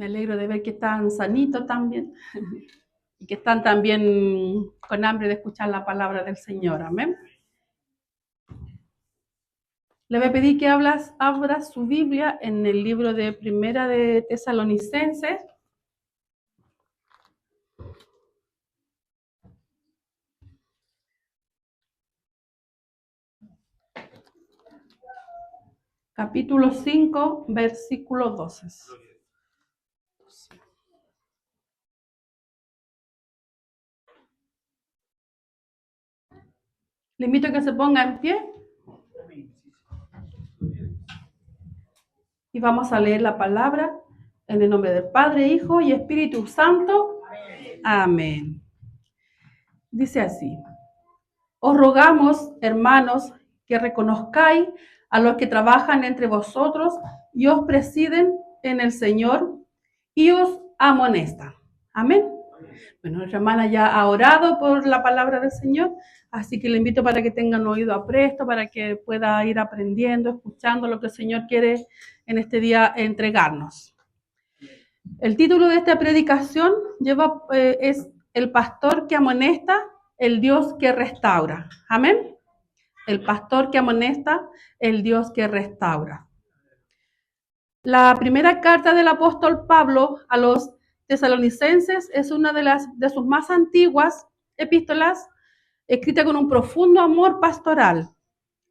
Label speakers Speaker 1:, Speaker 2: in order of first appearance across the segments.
Speaker 1: Me alegro de ver que están sanitos también y que están también con hambre de escuchar la palabra del Señor. Amén. Le voy a pedir que abra su Biblia en el libro de Primera de Tesalonicenses. Capítulo 5, versículo 12. Le invito a que se ponga en pie y vamos a leer la palabra en el nombre del Padre, Hijo y Espíritu Santo. Amén. Dice así: os rogamos, hermanos, que reconozcáis a los que trabajan entre vosotros y os presiden en el Señor y os amonestan. Amén. Bueno, nuestra hermana ya ha orado por la palabra del Señor, así que le invito para que tengan oído apresto, para que pueda ir aprendiendo, escuchando lo que el Señor quiere en este día entregarnos. El título de esta predicación es El pastor que amonesta, el Dios que restaura. Amén. El pastor que amonesta, el Dios que restaura. La primera carta del apóstol Pablo a los tesalonicenses es una de sus más antiguas epístolas, escrita con un profundo amor pastoral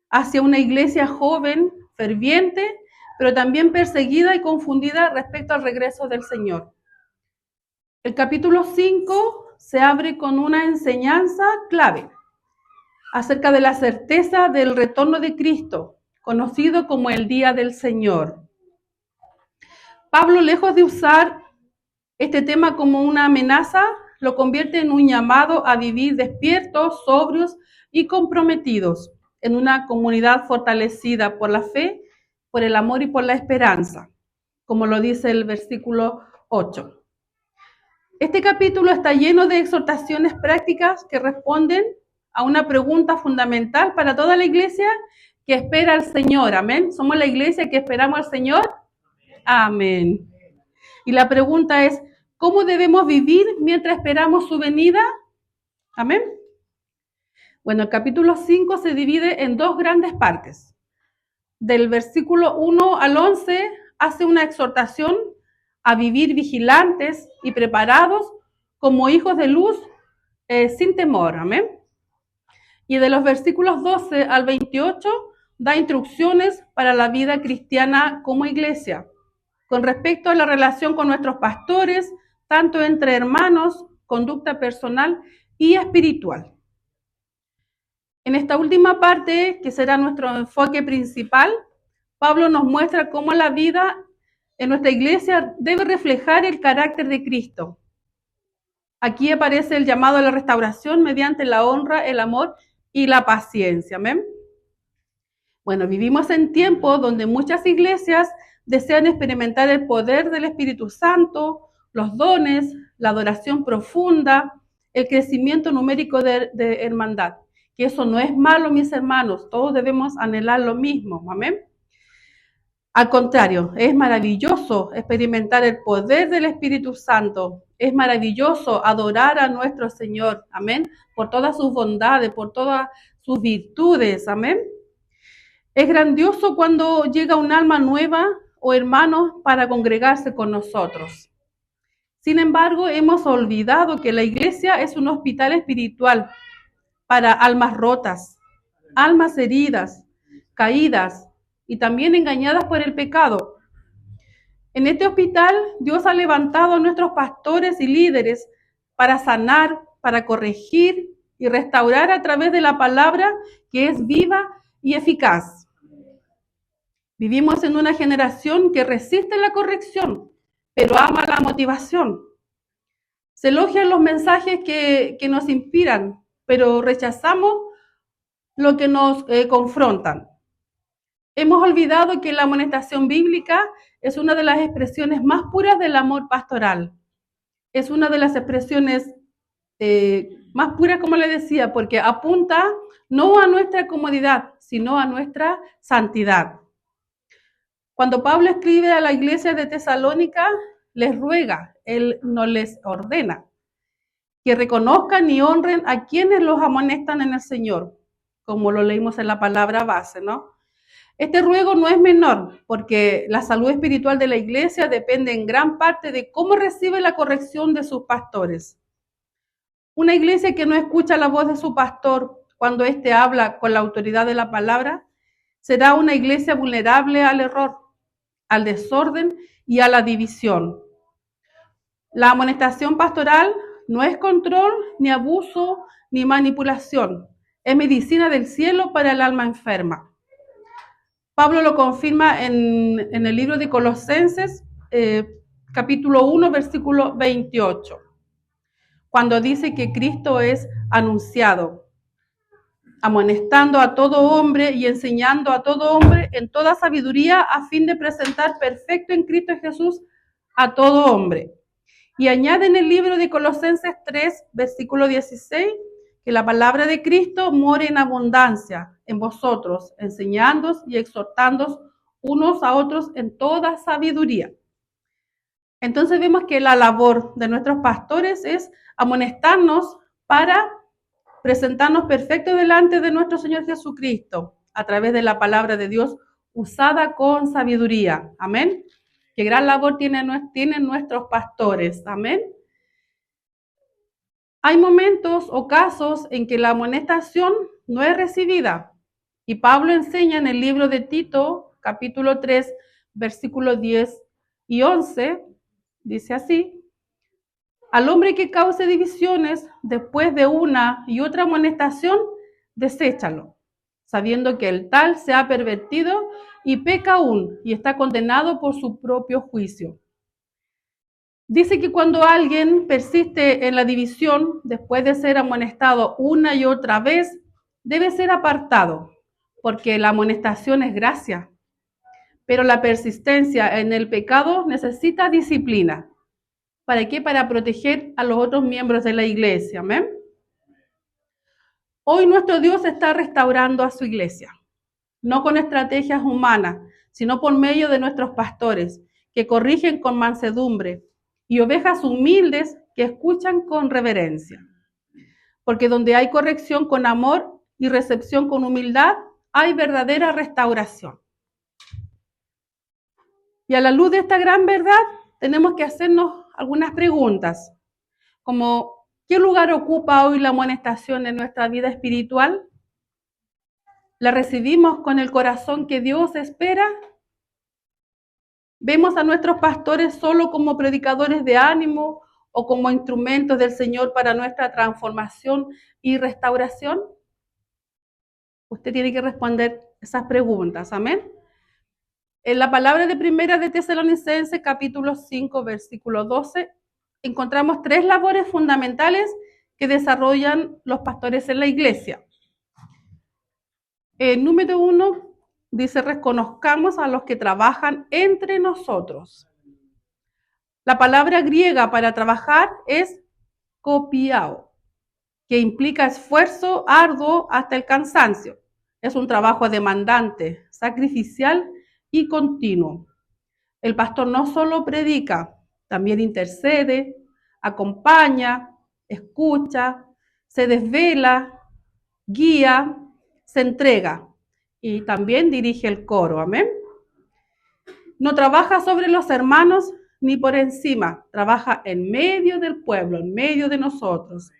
Speaker 1: hacia una iglesia joven, ferviente, pero también perseguida y confundida respecto al regreso del Señor. El capítulo 5 se abre con una enseñanza clave acerca de la certeza del retorno de Cristo, conocido como el Día del Señor. Pablo, lejos de usar este tema como una amenaza, lo convierte en un llamado a vivir despiertos, sobrios y comprometidos en una comunidad fortalecida por la fe, por el amor y por la esperanza, como lo dice el versículo 8. Este capítulo está lleno de exhortaciones prácticas que responden a una pregunta fundamental para toda la iglesia que espera al Señor. Amén. ¿Somos la iglesia que esperamos al Señor? Amén. Y la pregunta es, ¿cómo debemos vivir mientras esperamos su venida? Amén. Bueno, el capítulo 5 se divide en dos grandes partes. Del versículo 1 al 11 hace una exhortación a vivir vigilantes y preparados como hijos de luz sin temor. Amén. Y de los versículos 12 al 28 da instrucciones para la vida cristiana como iglesia, con respecto a la relación con nuestros pastores, tanto entre hermanos, conducta personal y espiritual. En esta última parte, que será nuestro enfoque principal, Pablo nos muestra cómo la vida en nuestra iglesia debe reflejar el carácter de Cristo. Aquí aparece el llamado a la restauración mediante la honra, el amor y la paciencia. ¿Amén? Bueno, vivimos en tiempos donde muchas iglesias desean experimentar el poder del Espíritu Santo, los dones, la adoración profunda, el crecimiento numérico de hermandad. Que eso no es malo, mis hermanos, todos debemos anhelar lo mismo. Amén. Al contrario, es maravilloso experimentar el poder del Espíritu Santo. Es maravilloso adorar a nuestro Señor, amén, por todas sus bondades, por todas sus virtudes, amén. Es grandioso cuando llega un alma nueva o hermanos para congregarse con nosotros. Sin embargo, hemos olvidado que la iglesia es un hospital espiritual para almas rotas, almas heridas, caídas y también engañadas por el pecado. En este hospital, Dios ha levantado a nuestros pastores y líderes para sanar, para corregir y restaurar a través de la palabra que es viva y eficaz. Vivimos en una generación que resiste la corrección, pero ama la motivación. Se elogian los mensajes que nos inspiran, pero rechazamos lo que nos confrontan. Hemos olvidado que la amonestación bíblica es una de las expresiones más puras del amor pastoral. Es una de las expresiones más puras, como le decía, porque apunta no a nuestra comodidad, sino a nuestra santidad. Cuando Pablo escribe a la iglesia de Tesalónica, les ruega, Él no les ordena, que reconozcan y honren a quienes los amonestan en el Señor, como lo leímos en la palabra base, ¿no? Este ruego no es menor, porque la salud espiritual de la iglesia depende en gran parte de cómo recibe la corrección de sus pastores. Una iglesia que no escucha la voz de su pastor cuando éste habla con la autoridad de la palabra, será una iglesia vulnerable al error, al desorden y a la división. La amonestación pastoral no es control, ni abuso, ni manipulación. Es medicina del cielo para el alma enferma. Pablo lo confirma en el libro de Colosenses, capítulo 1, versículo 28, cuando dice que Cristo es anunciado, amonestando a todo hombre y enseñando a todo hombre en toda sabiduría, a fin de presentar perfecto en Cristo Jesús a todo hombre. Y añade en el libro de Colosenses 3, versículo 16, que la palabra de Cristo more en abundancia en vosotros, enseñándoos y exhortándoos unos a otros en toda sabiduría. Entonces vemos que la labor de nuestros pastores es amonestarnos para presentarnos perfectos delante de nuestro Señor Jesucristo, a través de la palabra de Dios usada con sabiduría. Amén. Qué gran labor tienen nuestros pastores. Amén. Hay momentos o casos en que la amonestación no es recibida. Y Pablo enseña en el libro de Tito, capítulo 3, versículos 10 y 11, dice así: al hombre que cause divisiones después de una y otra amonestación, deséchalo, sabiendo que el tal se ha pervertido y peca aún y está condenado por su propio juicio. Dice que cuando alguien persiste en la división después de ser amonestado una y otra vez, debe ser apartado, porque la amonestación es gracia, pero la persistencia en el pecado necesita disciplina. ¿Para qué? Para proteger a los otros miembros de la iglesia. ¿Amén? Hoy nuestro Dios está restaurando a su iglesia, no con estrategias humanas, sino por medio de nuestros pastores, que corrigen con mansedumbre, y ovejas humildes que escuchan con reverencia. Porque donde hay corrección con amor y recepción con humildad, hay verdadera restauración. Y a la luz de esta gran verdad, tenemos que hacernos algunas preguntas, como ¿qué lugar ocupa hoy la amonestación en nuestra vida espiritual? ¿La recibimos con el corazón que Dios espera? ¿Vemos a nuestros pastores solo como predicadores de ánimo o como instrumentos del Señor para nuestra transformación y restauración? Usted tiene que responder esas preguntas, amén. En la palabra de Primera de Tesalonicenses, capítulo 5, versículo 12, encontramos 3 labores fundamentales que desarrollan los pastores en la iglesia. Número 1, dice: reconozcamos a los que trabajan entre nosotros. La palabra griega para trabajar es kopiao, que implica esfuerzo arduo hasta el cansancio. Es un trabajo demandante, sacrificial y continuo. El pastor no solo predica, también intercede, acompaña, escucha, se desvela, guía, se entrega y también dirige el coro. Amén. No trabaja sobre los hermanos ni por encima, trabaja en medio del pueblo, en medio de nosotros.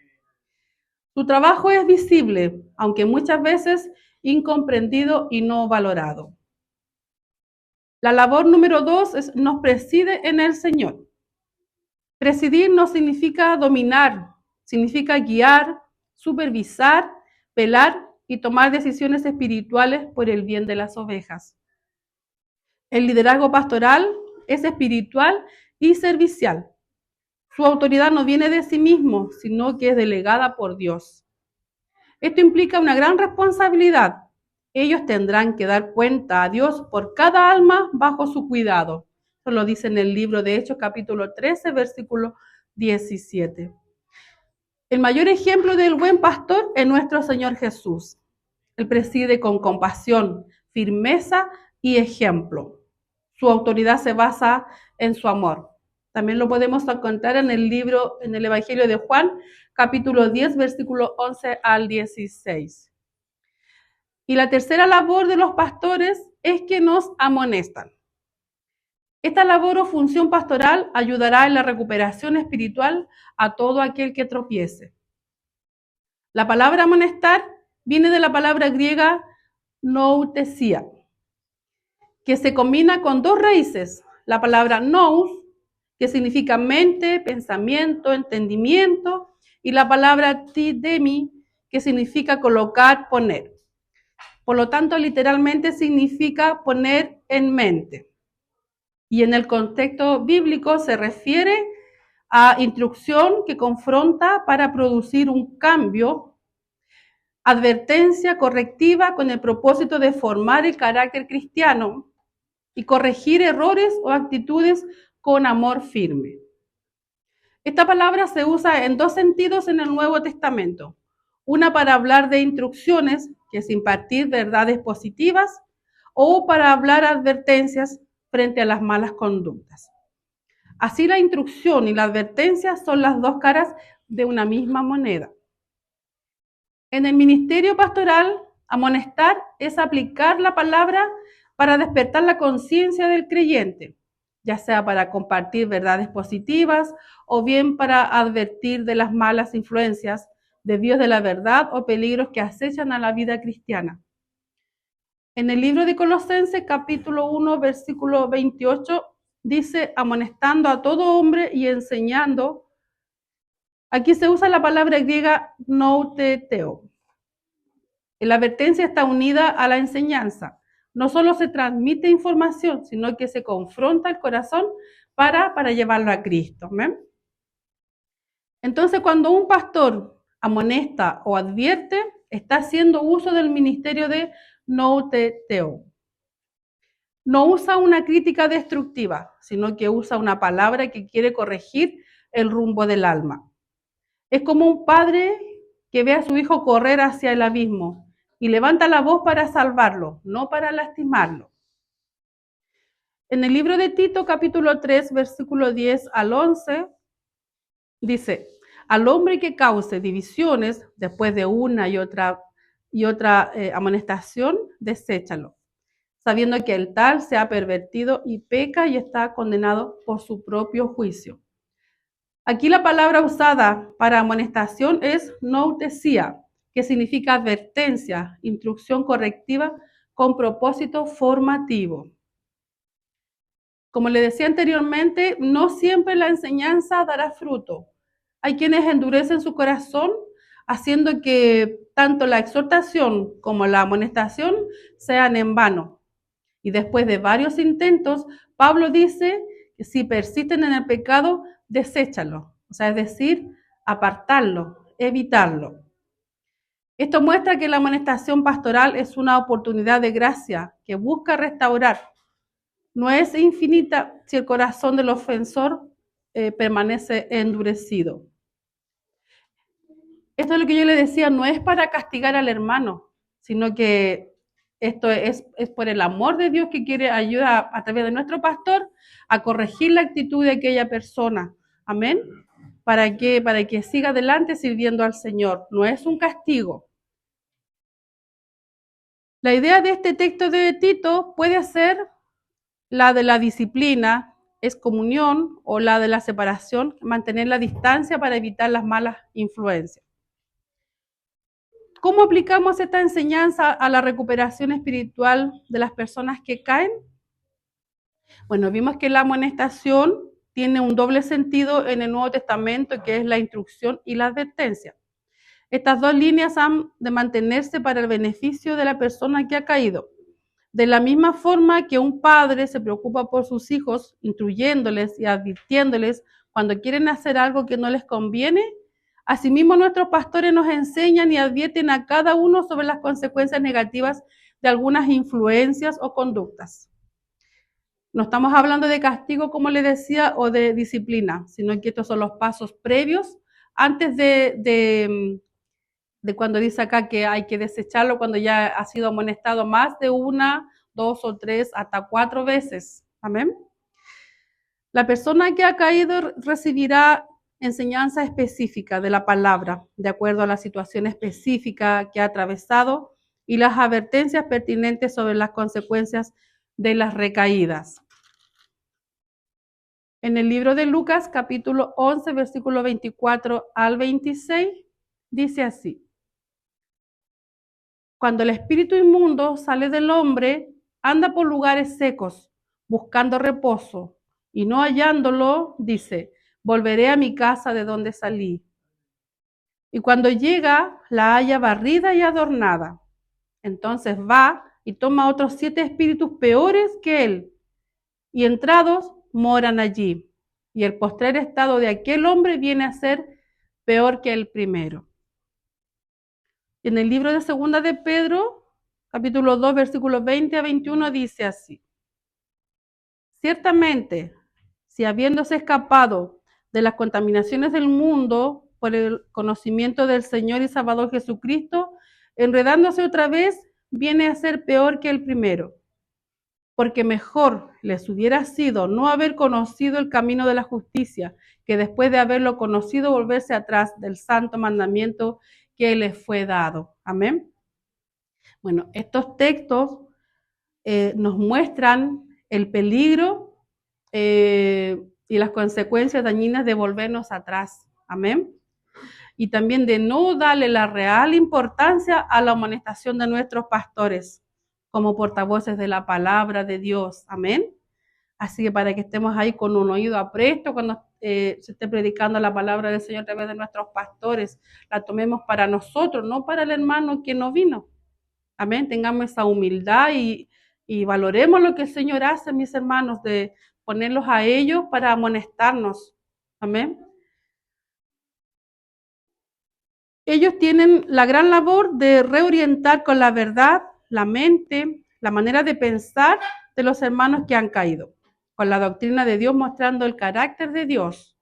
Speaker 1: Su trabajo es visible, aunque muchas veces incomprendido y no valorado. La labor número 2 nos preside en el Señor. Presidir no significa dominar, significa guiar, supervisar, velar y tomar decisiones espirituales por el bien de las ovejas. El liderazgo pastoral es espiritual y servicial. Su autoridad no viene de sí mismo, sino que es delegada por Dios. Esto implica una gran responsabilidad. Ellos tendrán que dar cuenta a Dios por cada alma bajo su cuidado. Eso lo dice en el libro de Hechos, capítulo 13, versículo 17. El mayor ejemplo del buen pastor es nuestro Señor Jesús. Él preside con compasión, firmeza y ejemplo. Su autoridad se basa en su amor. También lo podemos encontrar en el Evangelio de Juan, capítulo 10, versículo 11 al 16. Y la tercera labor de los pastores es que nos amonestan. Esta labor o función pastoral ayudará en la recuperación espiritual a todo aquel que tropiece. La palabra amonestar viene de la palabra griega noutesia, que se combina con dos raíces. La palabra nous, que significa mente, pensamiento, entendimiento, y la palabra tidemi, que significa colocar, poner. Por lo tanto, literalmente significa poner en mente. Y en el contexto bíblico se refiere a instrucción que confronta para producir un cambio, advertencia correctiva con el propósito de formar el carácter cristiano y corregir errores o actitudes con amor firme. Esta palabra se usa en dos sentidos en el Nuevo Testamento. Una para hablar de instrucciones, que es impartir verdades positivas, o para hablar advertencias frente a las malas conductas. Así la instrucción y la advertencia son las dos caras de una misma moneda. En el ministerio pastoral, amonestar es aplicar la palabra para despertar la conciencia del creyente, ya sea para compartir verdades positivas o bien para advertir de las malas influencias, desvíos de la verdad o peligros que acechan a la vida cristiana. En el libro de Colosenses, capítulo 1, versículo 28, dice, amonestando a todo hombre y enseñando. Aquí se usa la palabra griega nouteteo. La advertencia está unida a la enseñanza. No solo se transmite información, sino que se confronta el corazón para llevarlo a Cristo. ¿Ven? Entonces, cuando un pastor amonesta o advierte, está haciendo uso del ministerio de nouteteo. No usa una crítica destructiva, sino que usa una palabra que quiere corregir el rumbo del alma. Es como un padre que ve a su hijo correr hacia el abismo y levanta la voz para salvarlo, no para lastimarlo. En el libro de Tito, capítulo 3, versículo 10 al 11, dice, al hombre que cause divisiones después de una y otra amonestación, deséchalo, sabiendo que el tal se ha pervertido y peca y está condenado por su propio juicio. Aquí la palabra usada para amonestación es noutesia, que significa advertencia, instrucción correctiva con propósito formativo. Como le decía anteriormente, no siempre la enseñanza dará fruto. Hay quienes endurecen su corazón, haciendo que tanto la exhortación como la amonestación sean en vano. Y después de varios intentos, Pablo dice que si persisten en el pecado, deséchalo. O sea, es decir, apartarlo, evitarlo. Esto muestra que la amonestación pastoral es una oportunidad de gracia que busca restaurar. No es infinita si el corazón del ofensor permanece endurecido. Esto es lo que yo le decía, no es para castigar al hermano, sino que esto es por el amor de Dios que quiere ayudar a través de nuestro pastor a corregir la actitud de aquella persona. Amén. Para que siga adelante sirviendo al Señor. No es un castigo. La idea de este texto de Tito puede ser la de la disciplina, excomunión, o la de la separación, mantener la distancia para evitar las malas influencias. ¿Cómo aplicamos esta enseñanza a la recuperación espiritual de las personas que caen? Bueno, vimos que la amonestación tiene un doble sentido en el Nuevo Testamento, que es la instrucción y la advertencia. Estas dos líneas han de mantenerse para el beneficio de la persona que ha caído. De la misma forma que un padre se preocupa por sus hijos, instruyéndoles y advirtiéndoles cuando quieren hacer algo que no les conviene, asimismo nuestros pastores nos enseñan y advierten a cada uno sobre las consecuencias negativas de algunas influencias o conductas. No estamos hablando de castigo, como les decía, o de disciplina, sino que estos son los pasos previos antes de cuando dice acá que hay que desecharlo cuando ya ha sido amonestado más de una, 2 o 3, hasta 4 veces. Amén. La persona que ha caído recibirá enseñanza específica de la palabra, de acuerdo a la situación específica que ha atravesado y las advertencias pertinentes sobre las consecuencias de las recaídas. En el libro de Lucas, capítulo 11, versículo 24 al 26, dice así: Cuando el espíritu inmundo sale del hombre, anda por lugares secos, buscando reposo, y no hallándolo, dice: volveré a mi casa de donde salí. Y cuando llega, la halla barrida y adornada. Entonces va y toma otros 7 espíritus peores que él, y entrados moran allí. Y el postrer estado de aquel hombre viene a ser peor que el primero. En el libro de Segunda de Pedro, capítulo 2, versículos 20 a 21, dice así: Ciertamente, si habiéndose escapado de las contaminaciones del mundo por el conocimiento del Señor y Salvador Jesucristo, enredándose otra vez, viene a ser peor que el primero. Porque mejor les hubiera sido no haber conocido el camino de la justicia, que después de haberlo conocido volverse atrás del santo mandamiento que les fue dado. Amén. Bueno, estos textos nos muestran el peligro y las consecuencias dañinas de volvernos atrás. Amén. Y también de no darle la real importancia a la amonestación de nuestros pastores como portavoces de la palabra de Dios. Amén. Así que para que estemos ahí con un oído apresto cuando se esté predicando la palabra del Señor a través de nuestros pastores, la tomemos para nosotros, no para el hermano que no vino. Amén. Tengamos esa humildad y valoremos lo que el Señor hace, mis hermanos, de ponerlos a ellos para amonestarnos. Amén. Ellos tienen la gran labor de reorientar con la verdad la mente, la manera de pensar de los hermanos que han caído, con la doctrina de Dios mostrando el carácter de Dios.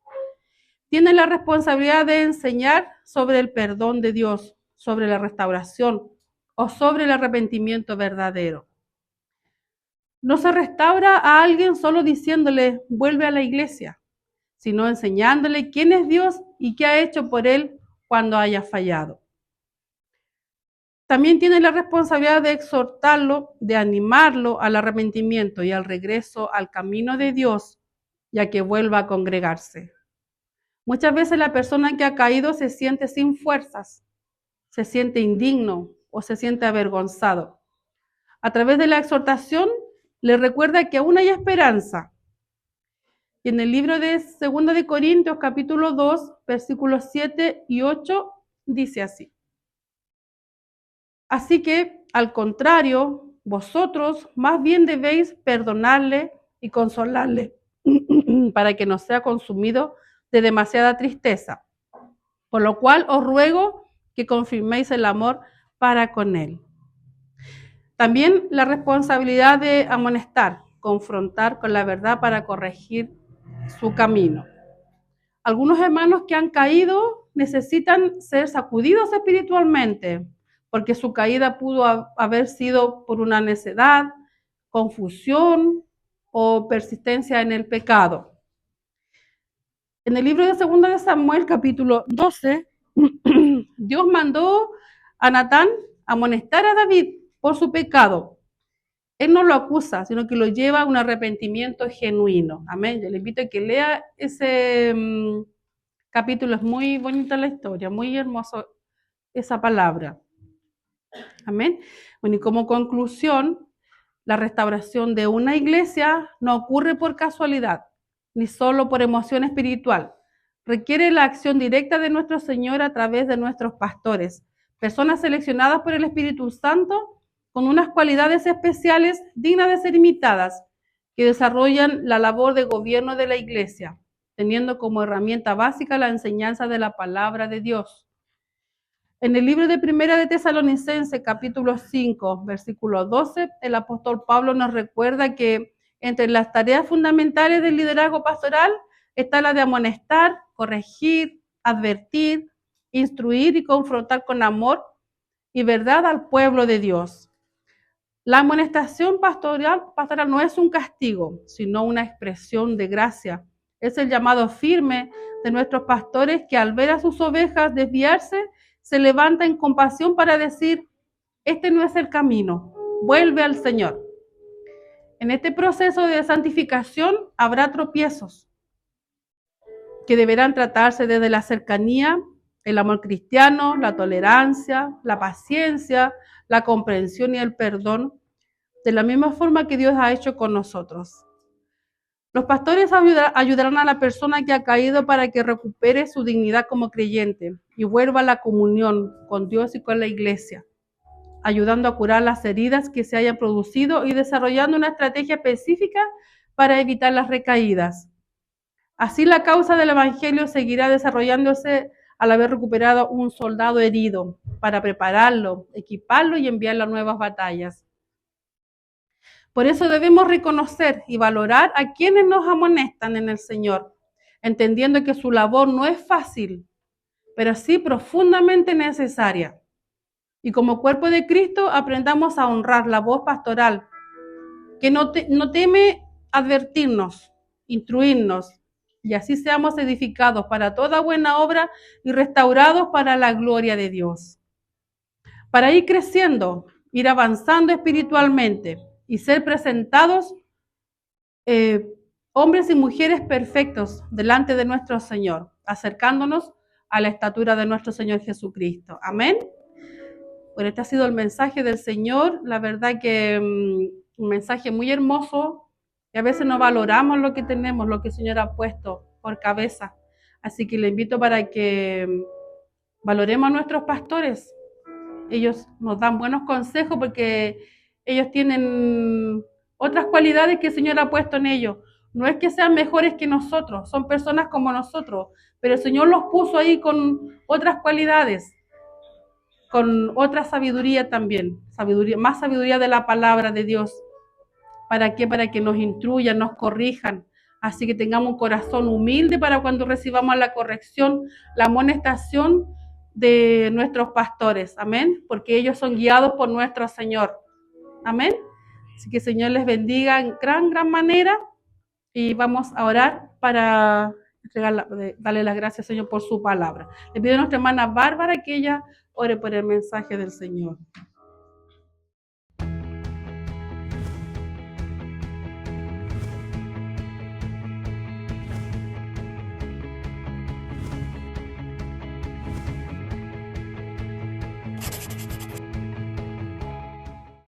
Speaker 1: Tienen la responsabilidad de enseñar sobre el perdón de Dios, sobre la restauración o sobre el arrepentimiento verdadero. No se restaura a alguien solo diciéndole vuelve a la iglesia, sino enseñándole quién es Dios y qué ha hecho por él cuando haya fallado. También tiene la responsabilidad de exhortarlo, de animarlo al arrepentimiento y al regreso al camino de Dios, ya que vuelva a congregarse. Muchas veces la persona que ha caído se siente sin fuerzas, se siente indigno o se siente avergonzado. A través de la exhortación le recuerda que aún hay esperanza. Y en el libro de 2 de Corintios, capítulo 2, versículos 7 y 8, dice así: Así que, al contrario, vosotros más bien debéis perdonarle y consolarle para que no sea consumido de demasiada tristeza. Por lo cual os ruego que confirméis el amor para con él. También la responsabilidad de amonestar, confrontar con la verdad para corregir su camino. Algunos hermanos que han caído necesitan ser sacudidos espiritualmente, porque su caída pudo haber sido por una necedad, confusión o persistencia en el pecado. En el libro de 2 de Samuel, capítulo 12, Dios mandó a Natán amonestar a David por su pecado. Él no lo acusa, sino que lo lleva a un arrepentimiento genuino. Amén. Yo le invito a que lea ese capítulo, es muy bonita la historia, muy hermoso esa palabra. Amén. Bueno, y como conclusión, la restauración de una iglesia no ocurre por casualidad, ni solo por emoción espiritual. Requiere la acción directa de nuestro Señor a través de nuestros pastores, personas seleccionadas por el Espíritu Santo con unas cualidades especiales dignas de ser imitadas, que desarrollan la labor de gobierno de la iglesia, teniendo como herramienta básica la enseñanza de la palabra de Dios. En el libro de Primera de Tesalonicenses, capítulo 5, versículo 12, el apóstol Pablo nos recuerda que entre las tareas fundamentales del liderazgo pastoral está la de amonestar, corregir, advertir, instruir y confrontar con amor y verdad al pueblo de Dios. La amonestación pastoral no es un castigo, sino una expresión de gracia. Es el llamado firme de nuestros pastores que al ver a sus ovejas desviarse, se levanta en compasión para decir, este no es el camino, vuelve al Señor. En este proceso de santificación habrá tropiezos que deberán tratarse desde la cercanía, el amor cristiano, la tolerancia, la paciencia, la comprensión y el perdón, de la misma forma que Dios ha hecho con nosotros. Los pastores ayudarán a la persona que ha caído para que recupere su dignidad como creyente y vuelva a la comunión con Dios y con la iglesia, ayudando a curar las heridas que se hayan producido y desarrollando una estrategia específica para evitar las recaídas. Así la causa del Evangelio seguirá desarrollándose al haber recuperado un soldado herido para prepararlo, equiparlo y enviarlo a nuevas batallas. Por eso debemos reconocer y valorar a quienes nos amonestan en el Señor, entendiendo que su labor no es fácil, pero sí profundamente necesaria. Y como cuerpo de Cristo aprendamos a honrar la voz pastoral, que no teme advertirnos, instruirnos, y así seamos edificados para toda buena obra y restaurados para la gloria de Dios. Para ir creciendo, ir avanzando espiritualmente y ser presentados hombres y mujeres perfectos delante de nuestro Señor, acercándonos a la estatura de nuestro Señor Jesucristo. Amén. Bueno, este ha sido el mensaje del Señor. La verdad que un mensaje muy hermoso, y a veces no valoramos lo que tenemos, lo que el Señor ha puesto por cabeza. Así que le invito para que valoremos a nuestros pastores. Ellos nos dan buenos consejos porque ellos tienen otras cualidades que el Señor ha puesto en ellos. No es que sean mejores que nosotros, son personas como nosotros, pero el Señor los puso ahí con otras cualidades, con otra sabiduría también, más sabiduría de la palabra de Dios. ¿Para qué? Para que nos instruyan, nos corrijan. Así que tengamos un corazón humilde para cuando recibamos la corrección, la amonestación de nuestros pastores. Amén. Porque ellos son guiados por nuestro Señor. Amén. Así que el Señor les bendiga en gran manera. Y vamos a orar para darle las gracias, Señor, por su palabra. Le pido a nuestra hermana Bárbara que ella ore por el mensaje del Señor.